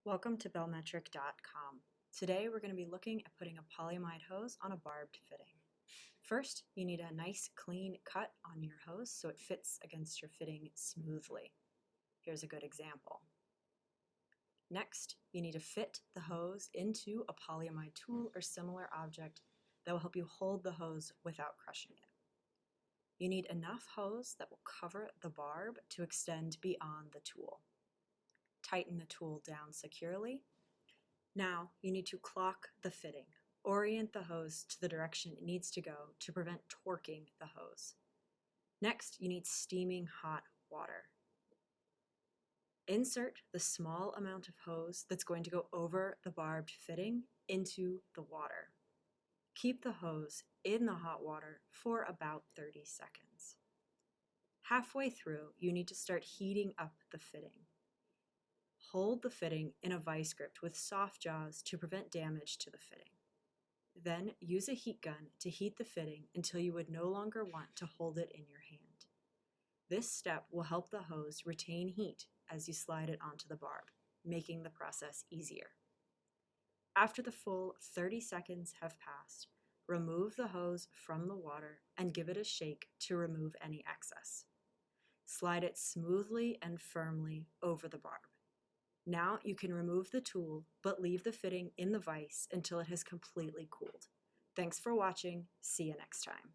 Welcome to BelMetric.com. Today we're going to be looking at putting a polyamide hose on a barbed fitting. First, you need a nice clean cut on your hose so it fits against your fitting smoothly. Here's a good example. Next, you need to fit the hose into a polyamide tool or similar object that will help you hold the hose without crushing it. You need enough hose that will cover the barb to extend beyond the tool. Tighten the tool down securely. Now you need to clock the fitting. Orient the hose to the direction it needs to go to prevent torquing the hose. Next, you need steaming hot water. Insert the small amount of hose that's going to go over the barbed fitting into the water. Keep the hose in the hot water for about 30 seconds. Halfway through, you need to start heating up the fitting. Hold the fitting in a vice grip with soft jaws to prevent damage to the fitting. Then use a heat gun to heat the fitting until you would no longer want to hold it in your hand. This step will help the hose retain heat as you slide it onto the barb, making the process easier. After the full 30 seconds have passed, remove the hose from the water and give it a shake to remove any excess. Slide it smoothly and firmly over the barb. Now you can remove the tool, but leave the fitting in the vise until it has completely cooled. Thanks for watching. See you next time.